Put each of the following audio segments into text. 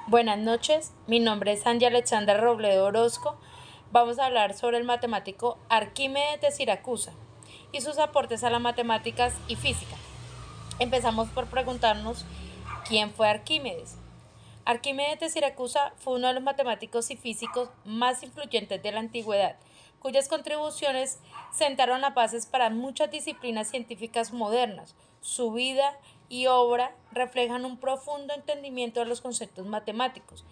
Buenas noches, mi nombre es Angie Alexandra Robledo Orozco. Vamos a hablar sobre el matemático Arquímedes de Siracusa y sus aportes a las matemáticas y física. Empezamos por preguntarnos quién fue Arquímedes. Arquímedes de Siracusa fue uno de los matemáticos y físicos más influyentes de la antigüedad, cuyas contribuciones sentaron las bases para muchas disciplinas científicas modernas. Su vida y obra reflejan un profundo entendimiento de los conceptos matemáticos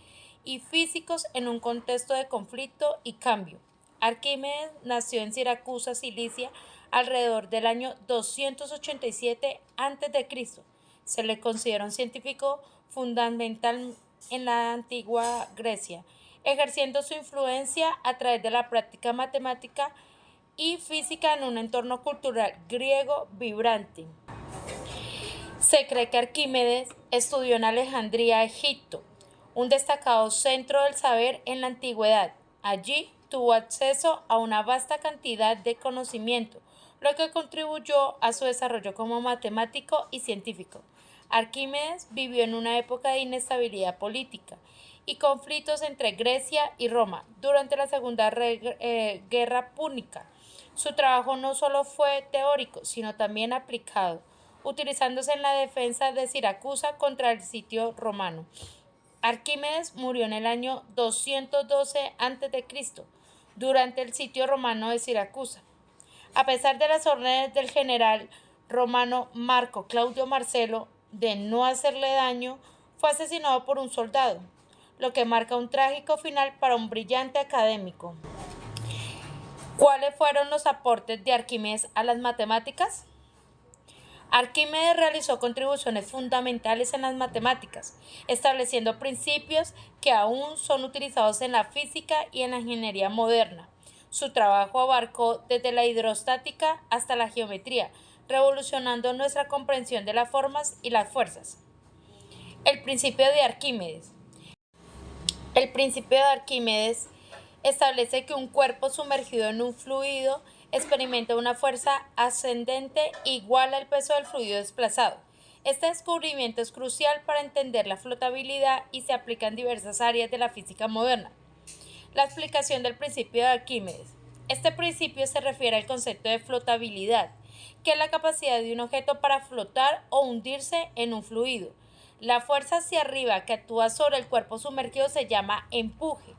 y físicos en un contexto de conflicto y cambio. Arquímedes nació en Siracusa, Cilicia, alrededor del año 287 a.C. Se le considera un científico fundamental en la antigua Grecia, ejerciendo su influencia a través de la práctica matemática y física en un entorno cultural griego vibrante. Se cree que Arquímedes estudió en Alejandría, Egipto, un destacado centro del saber en la antigüedad. Allí tuvo acceso a una vasta cantidad de conocimiento, lo que contribuyó a su desarrollo como matemático y científico. Arquímedes vivió en una época de inestabilidad política y conflictos entre Grecia y Roma durante la Segunda Guerra Púnica. Su trabajo no solo fue teórico, sino también aplicado, utilizándose en la defensa de Siracusa contra el sitio romano. Arquímedes murió en el año 212 a.C., durante el sitio romano de Siracusa. A pesar de las órdenes del general romano Marco Claudio Marcelo de no hacerle daño, fue asesinado por un soldado, lo que marca un trágico final para un brillante académico. ¿Cuáles fueron los aportes de Arquímedes a las matemáticas? Arquímedes realizó contribuciones fundamentales en las matemáticas, estableciendo principios que aún son utilizados en la física y en la ingeniería moderna. Su trabajo abarcó desde la hidrostática hasta la geometría, revolucionando nuestra comprensión de las formas y las fuerzas. El principio de Arquímedes. El principio de Arquímedes establece que un cuerpo sumergido en un fluido experimenta una fuerza ascendente igual al peso del fluido desplazado. Este descubrimiento es crucial para entender la flotabilidad y se aplica en diversas áreas de la física moderna. La explicación del principio de Arquímedes. Este principio se refiere al concepto de flotabilidad, que es la capacidad de un objeto para flotar o hundirse en un fluido. La fuerza hacia arriba que actúa sobre el cuerpo sumergido se llama empuje.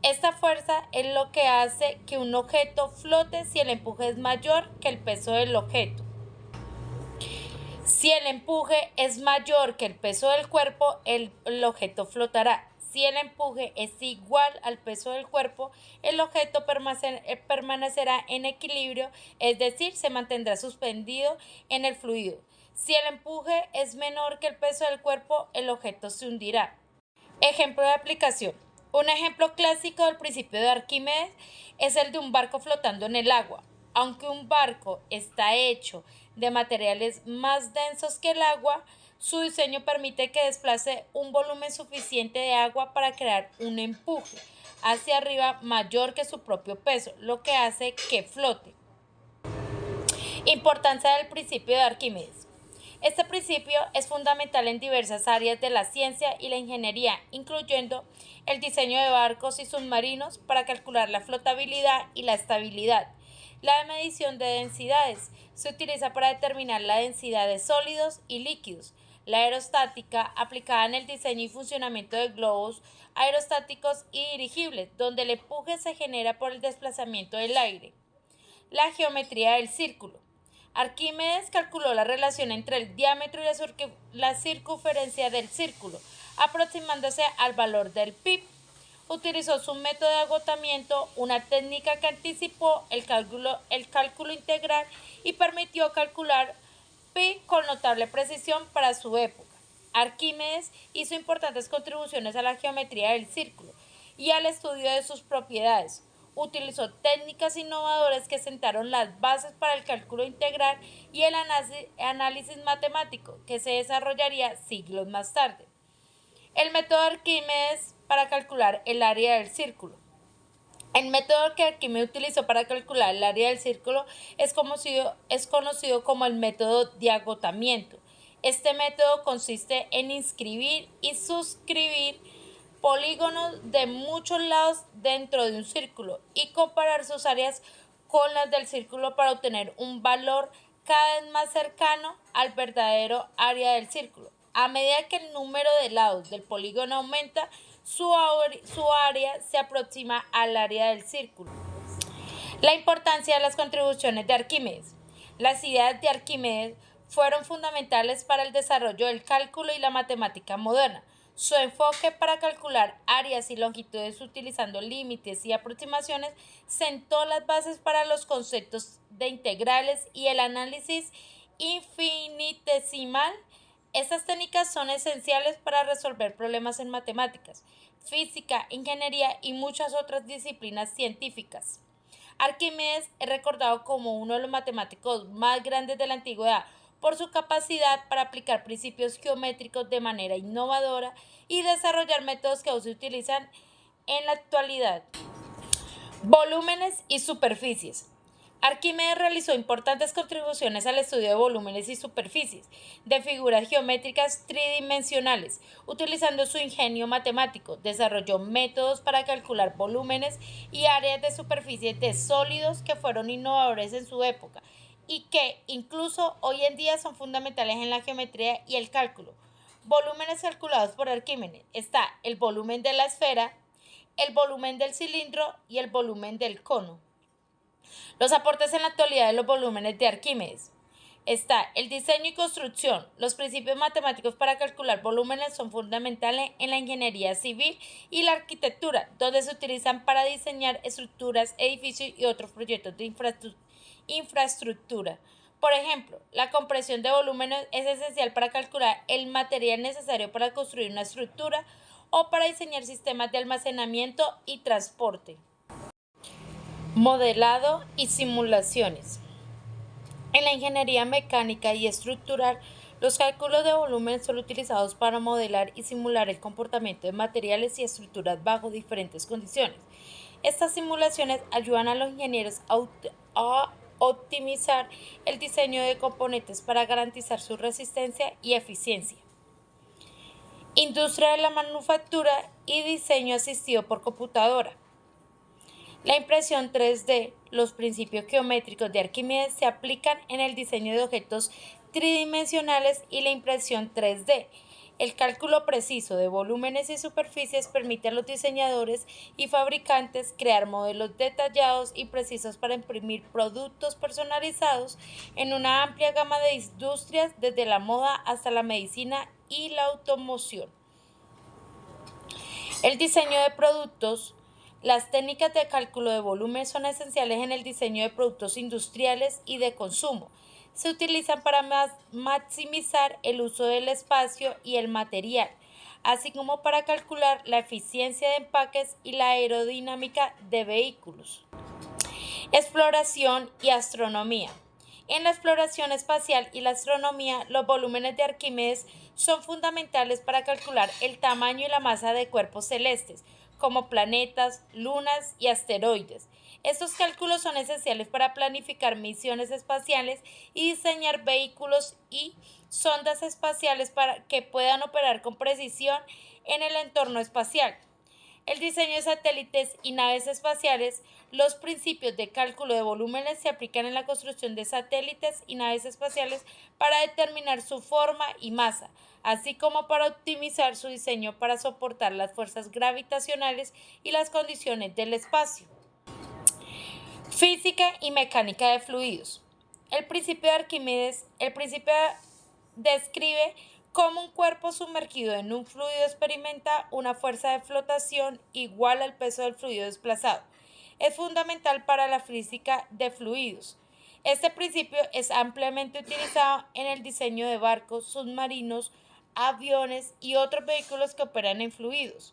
Esta fuerza es lo que hace que un objeto flote si el empuje es mayor que el peso del objeto. Si el empuje es mayor que el peso del cuerpo, el objeto flotará. Si el empuje es igual al peso del cuerpo, el objeto permanecerá en equilibrio, es decir, se mantendrá suspendido en el fluido. Si el empuje es menor que el peso del cuerpo, el objeto se hundirá. Ejemplo de aplicación. Un ejemplo clásico del principio de Arquímedes es el de un barco flotando en el agua. Aunque un barco está hecho de materiales más densos que el agua, su diseño permite que desplace un volumen suficiente de agua para crear un empuje hacia arriba mayor que su propio peso, lo que hace que flote. Importancia del principio de Arquímedes. Este principio es fundamental en diversas áreas de la ciencia y la ingeniería, incluyendo el diseño de barcos y submarinos para calcular la flotabilidad y la estabilidad. La medición de densidades se utiliza para determinar la densidad de sólidos y líquidos. La aerostática, aplicada en el diseño y funcionamiento de globos aerostáticos y dirigibles, donde el empuje se genera por el desplazamiento del aire. La geometría del círculo. Arquímedes calculó la relación entre el diámetro y la circunferencia del círculo, aproximándose al valor del pi. Utilizó su método de agotamiento, una técnica que anticipó el cálculo integral y permitió calcular pi con notable precisión para su época. Arquímedes hizo importantes contribuciones a la geometría del círculo y al estudio de sus propiedades. Utilizó técnicas innovadoras que sentaron las bases para el cálculo integral y el análisis matemático, que se desarrollaría siglos más tarde. El método de Arquímedes para calcular el área del círculo. El método que Arquímedes utilizó para calcular el área del círculo es conocido como el método de agotamiento. Este método consiste en inscribir y suscribir polígonos de muchos lados dentro de un círculo y comparar sus áreas con las del círculo para obtener un valor cada vez más cercano al verdadero área del círculo. A medida que el número de lados del polígono aumenta, su área se aproxima al área del círculo. La importancia de las contribuciones de Arquímedes. Las ideas de Arquímedes fueron fundamentales para el desarrollo del cálculo y la matemática moderna. Su enfoque para calcular áreas y longitudes utilizando límites y aproximaciones sentó las bases para los conceptos de integrales y el análisis infinitesimal. Estas técnicas son esenciales para resolver problemas en matemáticas, física, ingeniería y muchas otras disciplinas científicas. Arquímedes es recordado como uno de los matemáticos más grandes de la antigüedad por su capacidad para aplicar principios geométricos de manera innovadora y desarrollar métodos que aún se utilizan en la actualidad. Volúmenes y superficies. Arquímedes realizó importantes contribuciones al estudio de volúmenes y superficies de figuras geométricas tridimensionales. Utilizando su ingenio matemático, desarrolló métodos para calcular volúmenes y áreas de superficie de sólidos que fueron innovadores en su época y que incluso hoy en día son fundamentales en la geometría y el cálculo. Volúmenes calculados por Arquímedes. Está el volumen de la esfera, el volumen del cilindro y el volumen del cono. Los aportes en la actualidad de los volúmenes de Arquímedes. Está el diseño y construcción. Los principios matemáticos para calcular volúmenes son fundamentales en la ingeniería civil y la arquitectura, donde se utilizan para diseñar estructuras, edificios y otros proyectos de infraestructura. Por ejemplo, la compresión de volúmenes es esencial para calcular el material necesario para construir una estructura o para diseñar sistemas de almacenamiento y transporte. Modelado y simulaciones. En la ingeniería mecánica y estructural, los cálculos de volumen son utilizados para modelar y simular el comportamiento de materiales y estructuras bajo diferentes condiciones. Estas simulaciones ayudan a los ingenieros a optimizar el diseño de componentes para garantizar su resistencia y eficiencia. Industria de la manufactura y diseño asistido por computadora. La impresión 3D, los principios geométricos de Arquímedes se aplican en el diseño de objetos tridimensionales y la impresión 3D. El cálculo preciso de volúmenes y superficies permite a los diseñadores y fabricantes crear modelos detallados y precisos para imprimir productos personalizados en una amplia gama de industrias, desde la moda hasta la medicina y la automoción. El diseño de productos. Las técnicas de cálculo de volumen son esenciales en el diseño de productos industriales y de consumo. Se utilizan para maximizar el uso del espacio y el material, así como para calcular la eficiencia de empaques y la aerodinámica de vehículos. Exploración y astronomía. En la exploración espacial y la astronomía, los volúmenes de Arquímedes son fundamentales para calcular el tamaño y la masa de cuerpos celestes, como planetas, lunas y asteroides. Estos cálculos son esenciales para planificar misiones espaciales y diseñar vehículos y sondas espaciales para que puedan operar con precisión en el entorno espacial. El diseño de satélites y naves espaciales. Los principios de cálculo de volúmenes se aplican en la construcción de satélites y naves espaciales para determinar su forma y masa, así como para optimizar su diseño para soportar las fuerzas gravitacionales y las condiciones del espacio. Física y mecánica de fluidos. El principio de Arquímedes, describe cómo un cuerpo sumergido en un fluido experimenta una fuerza de flotación igual al peso del fluido desplazado. Es fundamental para la física de fluidos. Este principio es ampliamente utilizado en el diseño de barcos, submarinos, aviones y otros vehículos que operan en fluidos.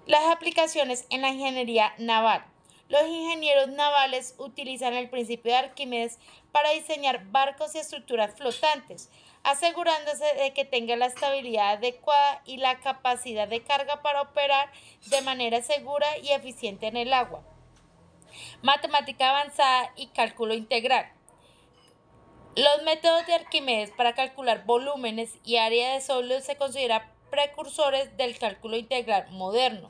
Las aplicaciones en la ingeniería naval. Los ingenieros navales utilizan el principio de Arquímedes para diseñar barcos y estructuras flotantes, asegurándose de que tengan la estabilidad adecuada y la capacidad de carga para operar de manera segura y eficiente en el agua. Matemática avanzada y cálculo integral. Los métodos de Arquímedes para calcular volúmenes y área de sólidos se consideran precursores del cálculo integral moderno.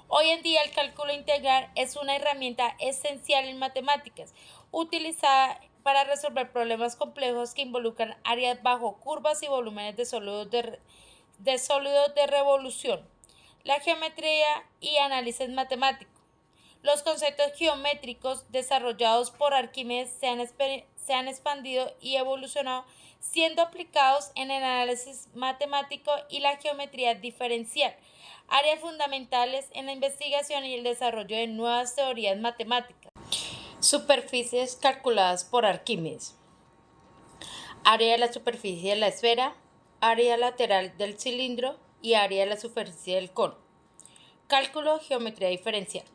Hoy en día el cálculo integral es una herramienta esencial en matemáticas, utilizada para resolver problemas complejos que involucran áreas bajo curvas y volúmenes de sólidos de revolución. La geometría y análisis matemático. Los conceptos geométricos desarrollados por Arquímedes se han expandido y evolucionado, siendo aplicados en el análisis matemático y la geometría diferencial, áreas fundamentales en la investigación y el desarrollo de nuevas teorías matemáticas. Superficies calculadas por Arquímedes. Área de la superficie de la esfera, área lateral del cilindro y área de la superficie del cono. Cálculo geometría diferencial.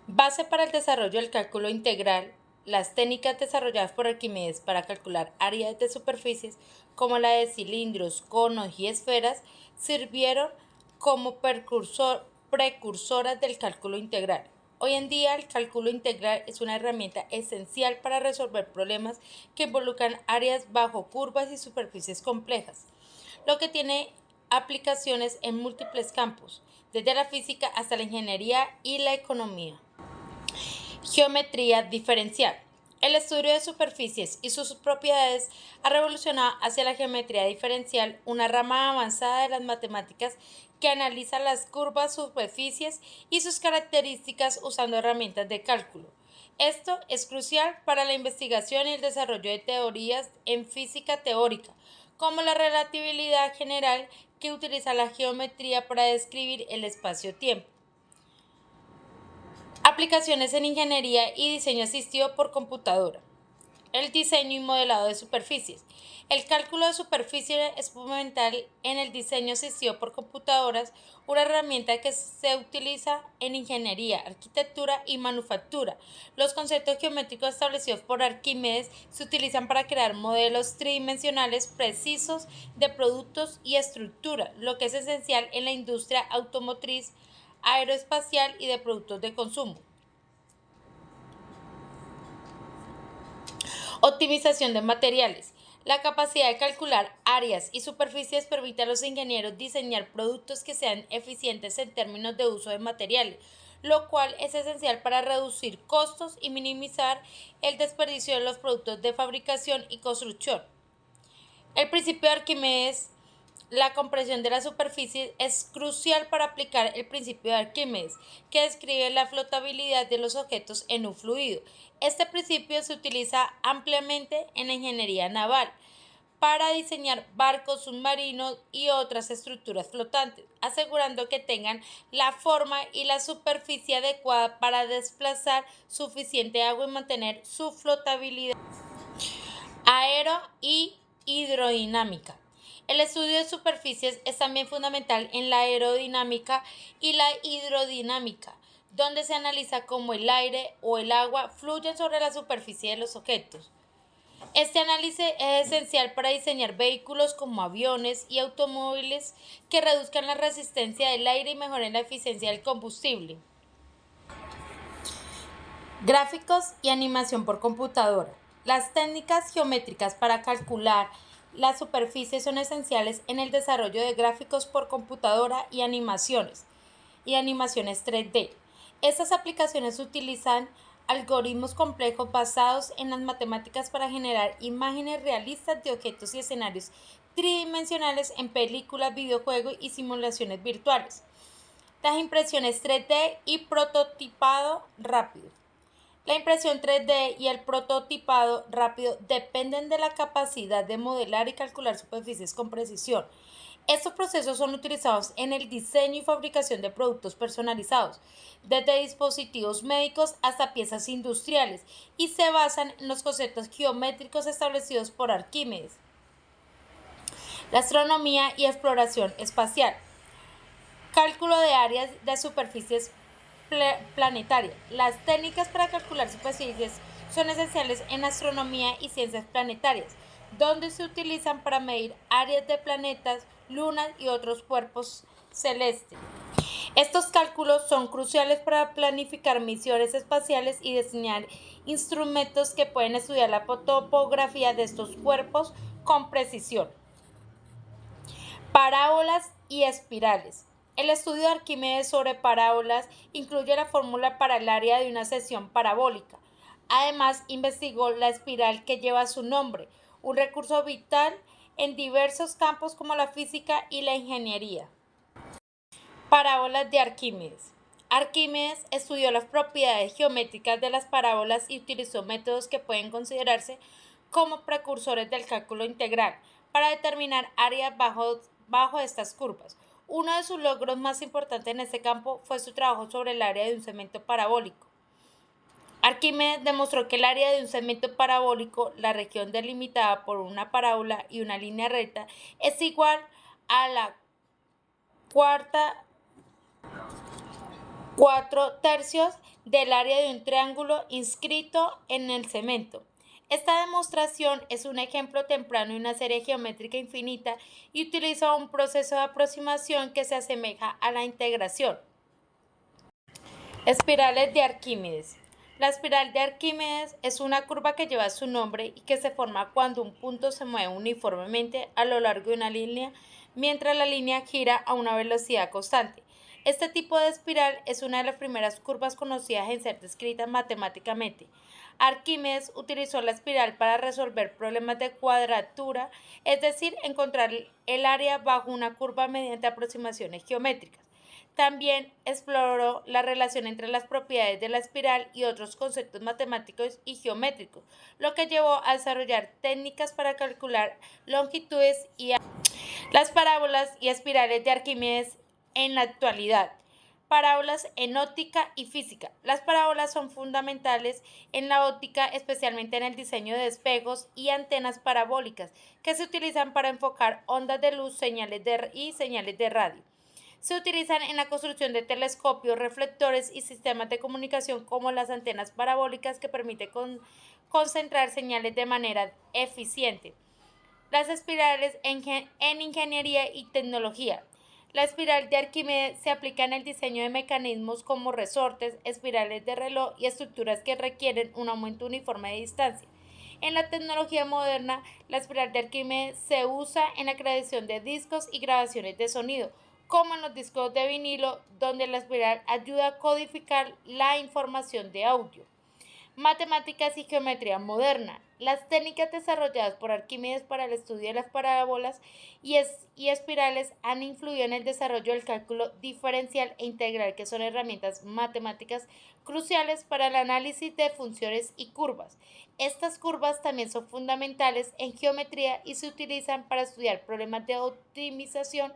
Base para el desarrollo del cálculo integral. Las técnicas desarrolladas por Arquímedes para calcular áreas de superficies, como la de cilindros, conos y esferas, sirvieron como precursoras del cálculo integral. Hoy en día, el cálculo integral es una herramienta esencial para resolver problemas que involucran áreas bajo curvas y superficies complejas, lo que tiene aplicaciones en múltiples campos, desde la física hasta la ingeniería y la economía. Geometría diferencial. El estudio de superficies y sus propiedades ha revolucionado hacia la geometría diferencial, una rama avanzada de las matemáticas que analiza las curvas, superficies y sus características usando herramientas de cálculo. Esto es crucial para la investigación y el desarrollo de teorías en física teórica, como la relatividad general, que utiliza la geometría para describir el espacio-tiempo. Aplicaciones en ingeniería y diseño asistido por computadora. El diseño y modelado de superficies. El cálculo de superficie es fundamental en el diseño asistido por computadoras, una herramienta que se utiliza en ingeniería, arquitectura y manufactura. Los conceptos geométricos establecidos por Arquímedes se utilizan para crear modelos tridimensionales precisos de productos y estructuras, lo que es esencial en la industria automotriz, aeroespacial y de productos de consumo. Optimización de materiales. La capacidad de calcular áreas y superficies permite a los ingenieros diseñar productos que sean eficientes en términos de uso de materiales, lo cual es esencial para reducir costos y minimizar el desperdicio de los productos de fabricación y construcción. El principio de Arquímedes. La compresión de la superficie es crucial para aplicar el principio de Arquímedes, que describe la flotabilidad de los objetos en un fluido. Este principio se utiliza ampliamente en la ingeniería naval para diseñar barcos submarinos y otras estructuras flotantes, asegurando que tengan la forma y la superficie adecuada para desplazar suficiente agua y mantener su flotabilidad. Aero y hidrodinámica. El estudio de superficies es también fundamental en la aerodinámica y la hidrodinámica, donde se analiza cómo el aire o el agua fluyen sobre la superficie de los objetos. Este análisis es esencial para diseñar vehículos como aviones y automóviles que reduzcan la resistencia del aire y mejoren la eficiencia del combustible. Gráficos y animación por computadora. Las técnicas geométricas para calcular la superficie son esenciales en el desarrollo de gráficos por computadora y animaciones 3D. Estas aplicaciones utilizan algoritmos complejos basados en las matemáticas para generar imágenes realistas de objetos y escenarios tridimensionales en películas, videojuegos y simulaciones virtuales. Las impresiones 3D y prototipado rápido. La impresión 3D y el prototipado rápido dependen de la capacidad de modelar y calcular superficies con precisión. Estos procesos son utilizados en el diseño y fabricación de productos personalizados, desde dispositivos médicos hasta piezas industriales, y se basan en los conceptos geométricos establecidos por Arquímedes. La astronomía y exploración espacial. Cálculo de áreas de superficies planetaria. Las técnicas para calcular superficies son esenciales en astronomía y ciencias planetarias, donde se utilizan para medir áreas de planetas, lunas y otros cuerpos celestes. Estos cálculos son cruciales para planificar misiones espaciales y diseñar instrumentos que pueden estudiar la topografía de estos cuerpos con precisión. Parábolas y espirales. El estudio de Arquímedes sobre parábolas incluye la fórmula para el área de una sección parabólica. Además, investigó la espiral que lleva su nombre, un recurso vital en diversos campos como la física y la ingeniería. Parábolas de Arquímedes. Arquímedes estudió las propiedades geométricas de las parábolas y utilizó métodos que pueden considerarse como precursores del cálculo integral para determinar áreas bajo estas curvas. Uno de sus logros más importantes en este campo fue su trabajo sobre el área de un segmento parabólico. Arquímedes demostró que el área de un segmento parabólico, la región delimitada por una parábola y una línea recta, es igual a la cuarta 4/3 del área de un triángulo inscrito en el cemento. Esta demostración es un ejemplo temprano de una serie geométrica infinita y utiliza un proceso de aproximación que se asemeja a la integración. Espirales de Arquímedes. La espiral de Arquímedes es una curva que lleva su nombre y que se forma cuando un punto se mueve uniformemente a lo largo de una línea mientras la línea gira a una velocidad constante. Este tipo de espiral es una de las primeras curvas conocidas en ser descritas matemáticamente. Arquímedes utilizó la espiral para resolver problemas de cuadratura, es decir, encontrar el área bajo una curva mediante aproximaciones geométricas. También exploró la relación entre las propiedades de la espiral y otros conceptos matemáticos y geométricos, lo que llevó a desarrollar técnicas para calcular longitudes y las parábolas y espirales de Arquímedes en la actualidad. Parábolas en óptica y física. Las parábolas son fundamentales en la óptica, especialmente en el diseño de espejos y antenas parabólicas que se utilizan para enfocar ondas de luz y señales de radio. Se utilizan en la construcción de telescopios, reflectores y sistemas de comunicación como las antenas parabólicas que permiten concentrar señales de manera eficiente. Las espirales en ingeniería y tecnología. La espiral de Arquímedes se aplica en el diseño de mecanismos como resortes, espirales de reloj y estructuras que requieren un aumento uniforme de distancia. En la tecnología moderna, la espiral de Arquímedes se usa en la creación de discos y grabaciones de sonido, como en los discos de vinilo, donde la espiral ayuda a codificar la información de audio. Matemáticas y geometría moderna. Las técnicas desarrolladas por Arquímedes para el estudio de las parábolas y espirales han influido en el desarrollo del cálculo diferencial e integral, que son herramientas matemáticas cruciales para el análisis de funciones y curvas. Estas curvas también son fundamentales en geometría y se utilizan para estudiar problemas de optimización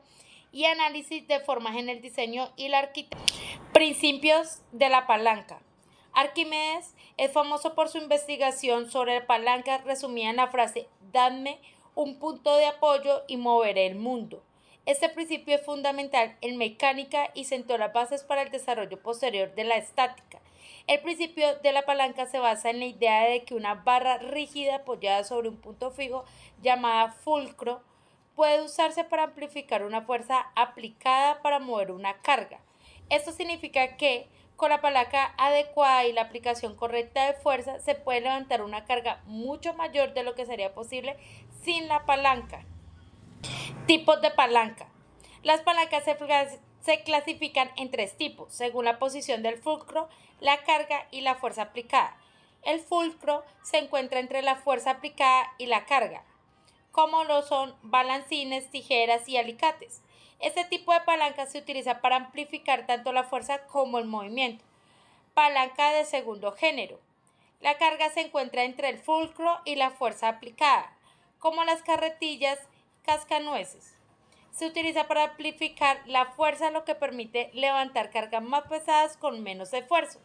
y análisis de formas en el diseño y la arquitectura. Principios de la palanca. Arquímedes es famoso por su investigación sobre la palanca resumida en la frase «Dadme un punto de apoyo y moveré el mundo». Este principio es fundamental en mecánica y sentó las bases para el desarrollo posterior de la estática. El principio de la palanca se basa en la idea de que una barra rígida apoyada sobre un punto fijo llamada fulcro puede usarse para amplificar una fuerza aplicada para mover una carga. Esto significa que con la palanca adecuada y la aplicación correcta de fuerza se puede levantar una carga mucho mayor de lo que sería posible sin la palanca. Tipos de palanca. Las palancas se clasifican en tres tipos, según la posición del fulcro, la carga y la fuerza aplicada. El fulcro se encuentra entre la fuerza aplicada y la carga, como lo son balancines, tijeras y alicates. Este tipo de palanca se utiliza para amplificar tanto la fuerza como el movimiento. Palanca de segundo género. La carga se encuentra entre el fulcro y la fuerza aplicada, como las carretillas cascanueces. Se utiliza para amplificar la fuerza, lo que permite levantar cargas más pesadas con menos esfuerzo.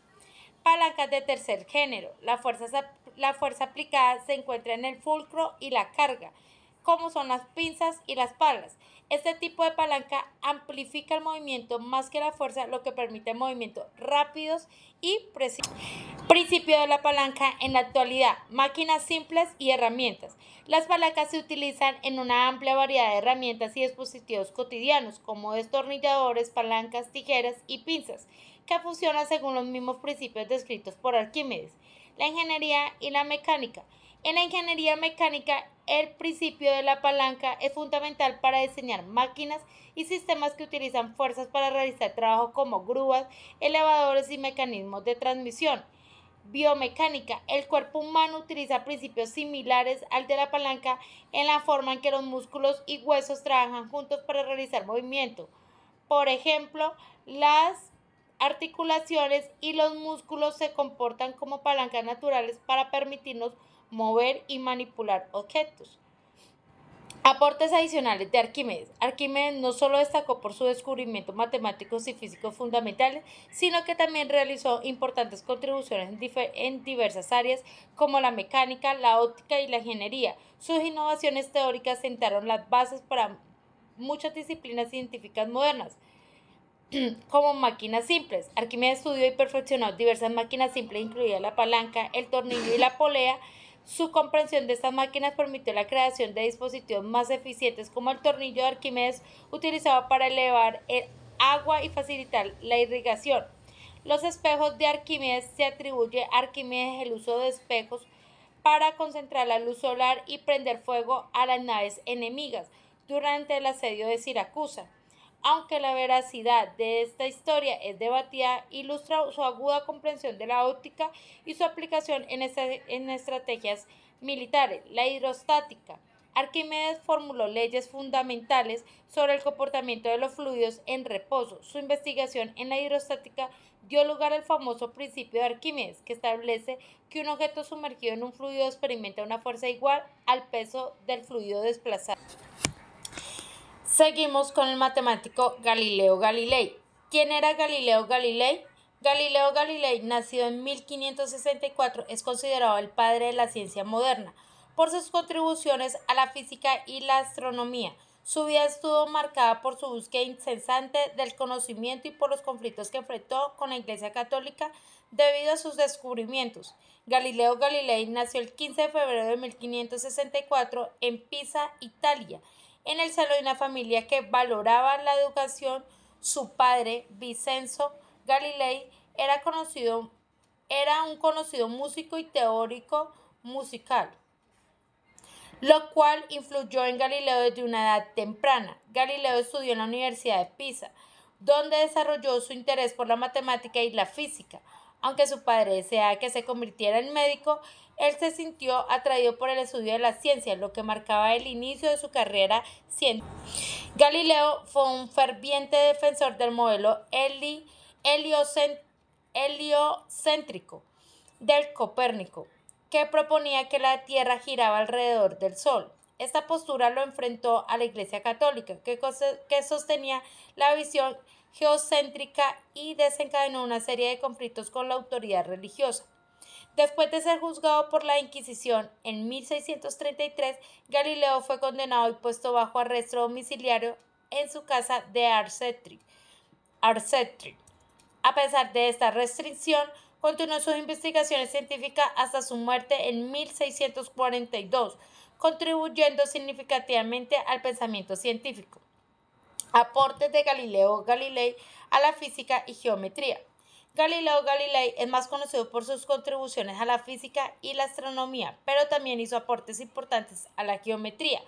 Palancas de tercer género. La fuerza aplicada se encuentra en el fulcro y la carga, como son las pinzas y las palas. Este tipo de palanca amplifica el movimiento más que la fuerza, lo que permite movimientos rápidos y precisos. Principio de la palanca en la actualidad, máquinas simples y herramientas. Las palancas se utilizan en una amplia variedad de herramientas y dispositivos cotidianos, como destornilladores, palancas, tijeras y pinzas, que funcionan según los mismos principios descritos por Arquímedes. La ingeniería y la mecánica. En la ingeniería mecánica, el principio de la palanca es fundamental para diseñar máquinas y sistemas que utilizan fuerzas para realizar trabajo como grúas, elevadores y mecanismos de transmisión. Biomecánica. El cuerpo humano utiliza principios similares al de la palanca en la forma en que los músculos y huesos trabajan juntos para realizar movimiento. Por ejemplo, las articulaciones y los músculos se comportan como palancas naturales para permitirnos mover y manipular objetos. Aportes adicionales de Arquímedes. Arquímedes no solo destacó por sus descubrimientos matemáticos y físicos fundamentales, sino que también realizó importantes contribuciones en diversas áreas como la mecánica, la óptica y la ingeniería. Sus innovaciones teóricas sentaron las bases para muchas disciplinas científicas modernas, como máquinas simples. Arquímedes estudió y perfeccionó diversas máquinas simples, incluida la palanca, el tornillo y la polea. Su comprensión de estas máquinas permitió la creación de dispositivos más eficientes, como el tornillo de Arquímedes, utilizado para elevar el agua y facilitar la irrigación. Los espejos de Arquímedes. Se atribuye a Arquímedes el uso de espejos para concentrar la luz solar y prender fuego a las naves enemigas durante el asedio de Siracusa. Aunque la veracidad de esta historia es debatida, ilustra su aguda comprensión de la óptica y su aplicación en estrategias militares. La hidrostática. Arquímedes formuló leyes fundamentales sobre el comportamiento de los fluidos en reposo. Su investigación en la hidrostática dio lugar al famoso principio de Arquímedes, que establece que un objeto sumergido en un fluido experimenta una fuerza igual al peso del fluido desplazado. Seguimos con el matemático Galileo Galilei. ¿Quién era Galileo Galilei? Galileo Galilei, nacido en 1564, es considerado el padre de la ciencia moderna por sus contribuciones a la física y la astronomía. Su vida estuvo marcada por su búsqueda incesante del conocimiento y por los conflictos que enfrentó con la Iglesia Católica debido a sus descubrimientos. Galileo Galilei nació el 15 de febrero de 1564 en Pisa, Italia, en el seno de una familia que valoraba la educación. Su padre, Vincenzo Galilei, era un conocido músico y teórico musical, lo cual influyó en Galileo desde una edad temprana. Galileo estudió en la Universidad de Pisa, donde desarrolló su interés por la matemática y la física. Aunque su padre deseaba que se convirtiera en médico, él se sintió atraído por el estudio de la ciencia, lo que marcaba el inicio de su carrera científica. Galileo fue un ferviente defensor del modelo heliocéntrico del Copérnico, que proponía que la Tierra giraba alrededor del Sol. Esta postura lo enfrentó a la Iglesia Católica, que sostenía la visión geocéntrica y desencadenó una serie de conflictos con la autoridad religiosa. Después de ser juzgado por la Inquisición en 1633, Galileo fue condenado y puesto bajo arresto domiciliario en su casa de Arcetri. A pesar de esta restricción, continuó sus investigaciones científicas hasta su muerte en 1642, contribuyendo significativamente al pensamiento científico. Aportes de Galileo Galilei a la física y geometría. Galileo Galilei es más conocido por sus contribuciones a la física y la astronomía, pero también hizo aportes importantes a la geometría.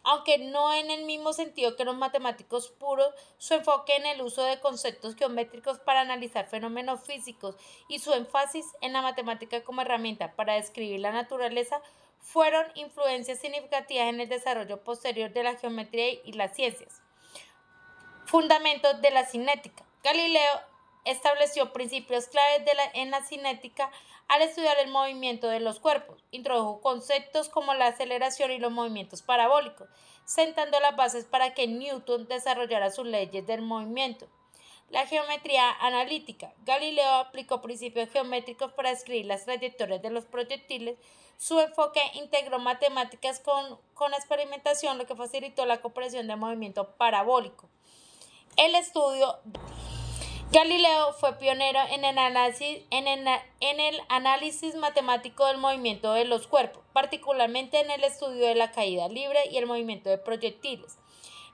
Aunque no en el mismo sentido que los matemáticos puros, su enfoque en el uso de conceptos geométricos para analizar fenómenos físicos y su énfasis en la matemática como herramienta para describir la naturaleza fueron influencias significativas en el desarrollo posterior de la geometría y las ciencias. Fundamentos de la cinética. Galileo estableció principios claves en la cinética al estudiar el movimiento de los cuerpos. Introdujo conceptos como la aceleración y los movimientos parabólicos, sentando las bases para que Newton desarrollara sus leyes del movimiento. La geometría analítica. Galileo aplicó principios geométricos para describir las trayectorias de los proyectiles. Su enfoque integró matemáticas con la experimentación, lo que facilitó la comprensión del movimiento parabólico. El estudio. Galileo fue pionero en el análisis matemático del movimiento de los cuerpos, particularmente en el estudio de la caída libre y el movimiento de proyectiles.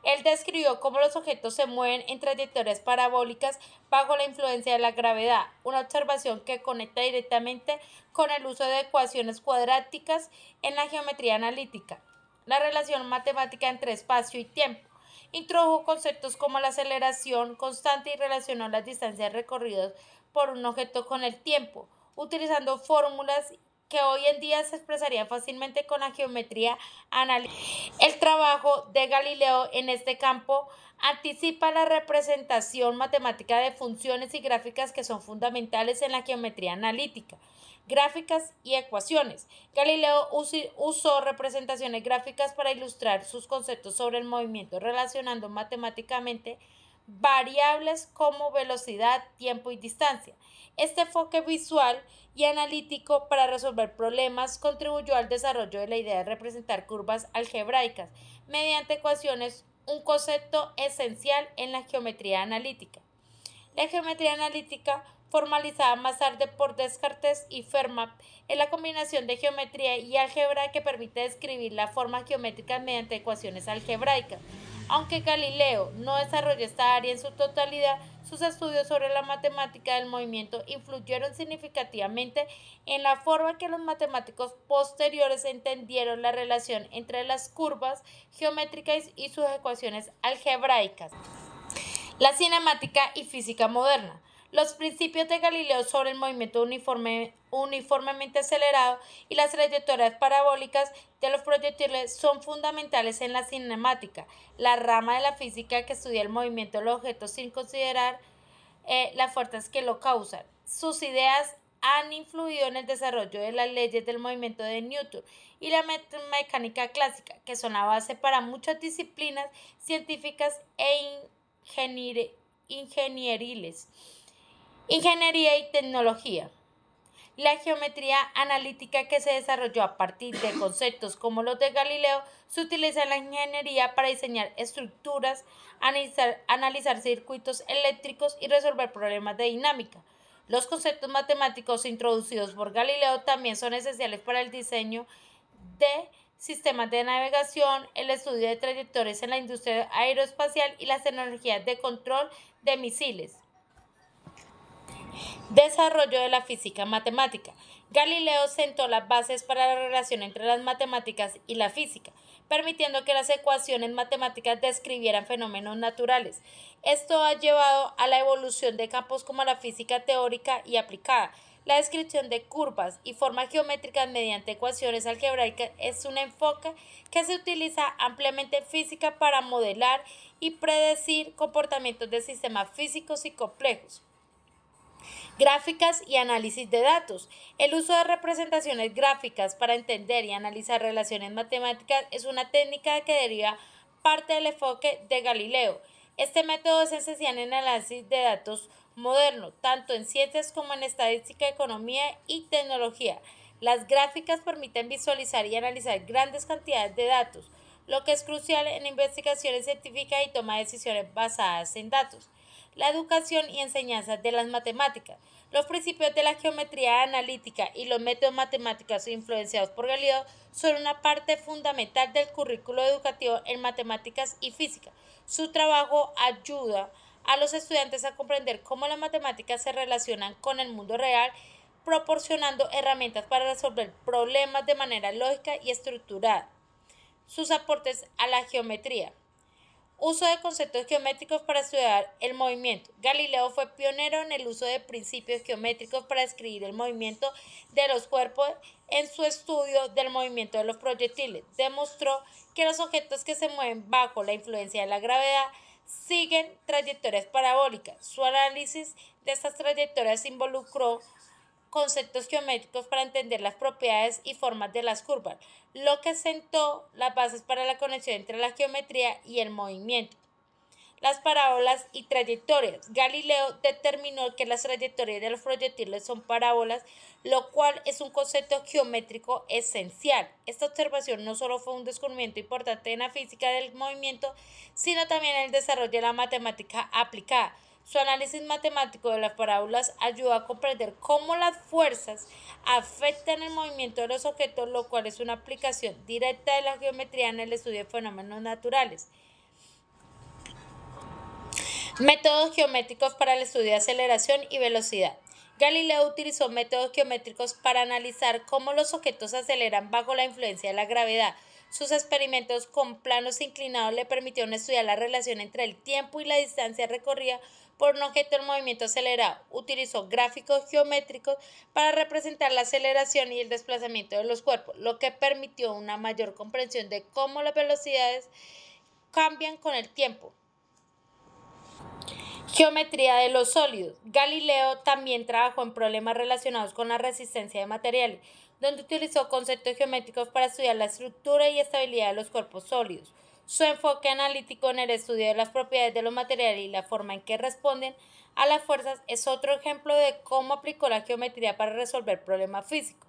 Él describió cómo los objetos se mueven en trayectorias parabólicas bajo la influencia de la gravedad, una observación que conecta directamente con el uso de ecuaciones cuadráticas en la geometría analítica, la relación matemática entre espacio y tiempo. Introdujo conceptos como la aceleración constante y relacionó las distancias recorridas por un objeto con el tiempo, utilizando fórmulas que hoy en día se expresarían fácilmente con la geometría analítica. El trabajo de Galileo en este campo anticipa la representación matemática de funciones y gráficas que son fundamentales en la geometría analítica. Gráficas y ecuaciones. Galileo usó representaciones gráficas para ilustrar sus conceptos sobre el movimiento, relacionando matemáticamente variables como velocidad, tiempo y distancia. Este enfoque visual y analítico para resolver problemas contribuyó al desarrollo de la idea de representar curvas algebraicas mediante ecuaciones, un concepto esencial en la geometría analítica. La geometría analítica, formalizada más tarde por Descartes y Fermat, es la combinación de geometría y álgebra que permite describir la forma geométrica mediante ecuaciones algebraicas. Aunque Galileo no desarrolló esta área en su totalidad, sus estudios sobre la matemática del movimiento influyeron significativamente en la forma que los matemáticos posteriores entendieron la relación entre las curvas geométricas y sus ecuaciones algebraicas. La cinemática y física moderna. Los principios de Galileo sobre el movimiento uniformemente acelerado y las trayectorias parabólicas de los proyectiles son fundamentales en la cinemática, la rama de la física que estudia el movimiento de los objetos sin considerar las fuerzas que lo causan. Sus ideas han influido en el desarrollo de las leyes del movimiento de Newton y la mecánica clásica, que son la base para muchas disciplinas científicas e ingenieriles. Ingeniería y tecnología. La geometría analítica que se desarrolló a partir de conceptos como los de Galileo se utiliza en la ingeniería para diseñar estructuras, analizar circuitos eléctricos y resolver problemas de dinámica. Los conceptos matemáticos introducidos por Galileo también son esenciales para el diseño de sistemas de navegación, el estudio de trayectorias en la industria aeroespacial y las tecnologías de control de misiles. Desarrollo de la física matemática. Galileo sentó las bases para la relación entre las matemáticas y la física, permitiendo que las ecuaciones matemáticas describieran fenómenos naturales. Esto ha llevado a la evolución de campos como la física teórica y aplicada. La descripción de curvas y formas geométricas mediante ecuaciones algebraicas es un enfoque que se utiliza ampliamente en física para modelar y predecir comportamientos de sistemas físicos y complejos. Gráficas y análisis de datos. El uso de representaciones gráficas para entender y analizar relaciones matemáticas es una técnica que deriva parte del enfoque de Galileo. Este método es esencial en el análisis de datos moderno, tanto en ciencias como en estadística, economía y tecnología. Las gráficas permiten visualizar y analizar grandes cantidades de datos, lo que es crucial en investigaciones científicas y toma de decisiones basadas en datos. La educación y enseñanza de las matemáticas. Los principios de la geometría analítica y los métodos matemáticos influenciados por Galileo son una parte fundamental del currículo educativo en matemáticas y física. Su trabajo ayuda a los estudiantes a comprender cómo las matemáticas se relacionan con el mundo real, proporcionando herramientas para resolver problemas de manera lógica y estructurada. Sus aportes a la geometría. Uso de conceptos geométricos para estudiar el movimiento. Galileo fue pionero en el uso de principios geométricos para describir el movimiento de los cuerpos. En su estudio del movimiento de los proyectiles, demostró que los objetos que se mueven bajo la influencia de la gravedad siguen trayectorias parabólicas. Su análisis de estas trayectorias involucró conceptos geométricos para entender las propiedades y formas de las curvas, lo que sentó las bases para la conexión entre la geometría y el movimiento. Las parábolas y trayectorias. Galileo determinó que las trayectorias de los proyectiles son parábolas, lo cual es un concepto geométrico esencial. Esta observación no solo fue un descubrimiento importante en la física del movimiento, sino también en el desarrollo de la matemática aplicada. Su análisis matemático de las parábolas ayuda a comprender cómo las fuerzas afectan el movimiento de los objetos, lo cual es una aplicación directa de la geometría en el estudio de fenómenos naturales. Métodos geométricos para el estudio de aceleración y velocidad. Galileo utilizó métodos geométricos para analizar cómo los objetos se aceleran bajo la influencia de la gravedad. Sus experimentos con planos inclinados le permitieron estudiar la relación entre el tiempo y la distancia recorrida por un objeto en movimiento acelerado. Utilizó gráficos geométricos para representar la aceleración y el desplazamiento de los cuerpos, lo que permitió una mayor comprensión de cómo las velocidades cambian con el tiempo. Geometría de los sólidos. Galileo también trabajó en problemas relacionados con la resistencia de materiales, donde utilizó conceptos geométricos para estudiar la estructura y estabilidad de los cuerpos sólidos. Su enfoque analítico en el estudio de las propiedades de los materiales y la forma en que responden a las fuerzas es otro ejemplo de cómo aplicó la geometría para resolver problemas físicos.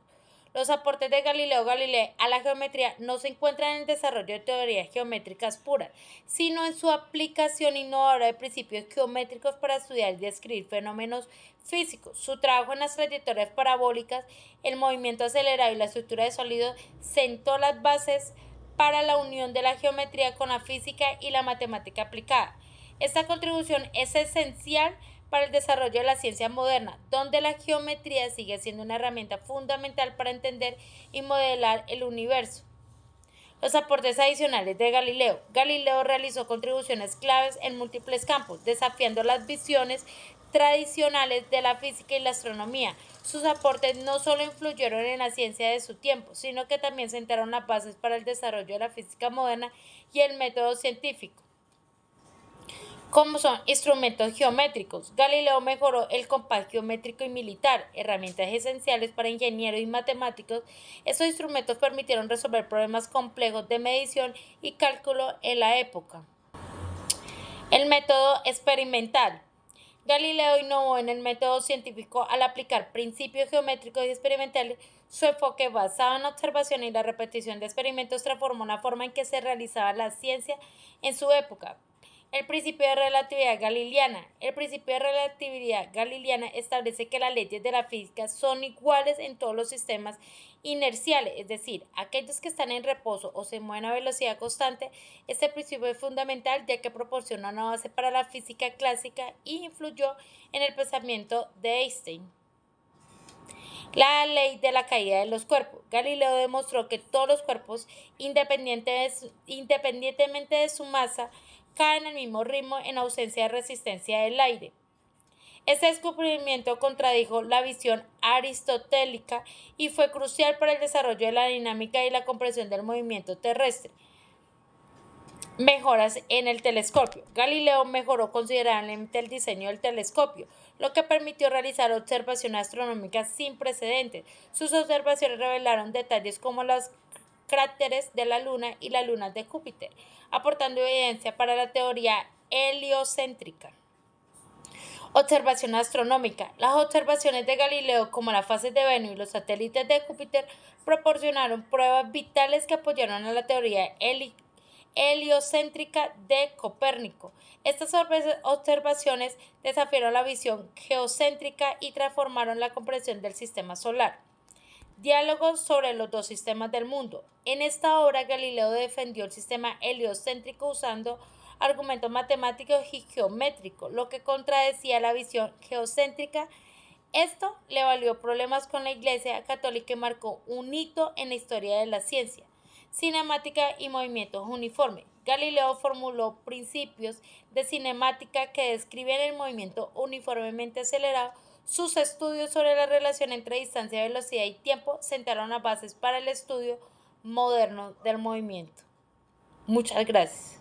Los aportes de Galileo Galilei a la geometría no se encuentran en el desarrollo de teorías geométricas puras, sino en su aplicación innovadora de principios geométricos para estudiar y describir fenómenos físicos. Su trabajo en las trayectorias parabólicas, el movimiento acelerado y la estructura de sólidos sentó las bases para la unión de la geometría con la física y la matemática aplicada. Esta contribución es esencial para el desarrollo de la ciencia moderna, donde la geometría sigue siendo una herramienta fundamental para entender y modelar el universo. Los aportes adicionales de Galileo. Galileo realizó contribuciones claves en múltiples campos, desafiando las visiones tradicionales de la física y la astronomía. Sus aportes no solo influyeron en la ciencia de su tiempo, sino que también sentaron las bases para el desarrollo de la física moderna y el método científico. ¿Cómo son instrumentos geométricos? Galileo mejoró el compás geométrico y militar, herramientas esenciales para ingenieros y matemáticos. Estos instrumentos permitieron resolver problemas complejos de medición y cálculo en la época. El método experimental. Galileo innovó en el método científico al aplicar principios geométricos y experimentales. Su enfoque basado en la observación y la repetición de experimentos transformó la forma en que se realizaba la ciencia en su época. El principio de relatividad galileana. El principio de relatividad galileana establece que las leyes de la física son iguales en todos los sistemas inerciales, es decir, aquellos que están en reposo o se mueven a velocidad constante. Este principio es fundamental ya que proporciona una base para la física clásica y influyó en el pensamiento de Einstein. La ley de la caída de los cuerpos. Galileo demostró que todos los cuerpos, independientemente de su masa, caen al mismo ritmo en ausencia de resistencia del aire. Este descubrimiento contradijo la visión aristotélica y fue crucial para el desarrollo de la dinámica y la comprensión del movimiento terrestre. Mejoras en el telescopio. Galileo mejoró considerablemente el diseño del telescopio, lo que permitió realizar observaciones astronómicas sin precedentes. Sus observaciones revelaron detalles como los cráteres de la Luna y las lunas de Júpiter, aportando evidencia para la teoría heliocéntrica. Observación astronómica. Las observaciones de Galileo, como las fases de Venus y los satélites de Júpiter, proporcionaron pruebas vitales que apoyaron a la teoría heliocéntrica de Copérnico. Estas observaciones desafiaron la visión geocéntrica y transformaron la comprensión del sistema solar. Diálogos sobre los dos sistemas del mundo. En esta obra, Galileo defendió el sistema heliocéntrico usando argumentos matemáticos y geométricos, lo que contradecía la visión geocéntrica. Esto le valió problemas con la Iglesia Católica y marcó un hito en la historia de la ciencia. Cinemática y movimientos uniformes. Galileo formuló principios de cinemática que describen el movimiento uniformemente acelerado. Sus estudios sobre la relación entre distancia, velocidad y tiempo sentaron las bases para el estudio moderno del movimiento. Muchas gracias.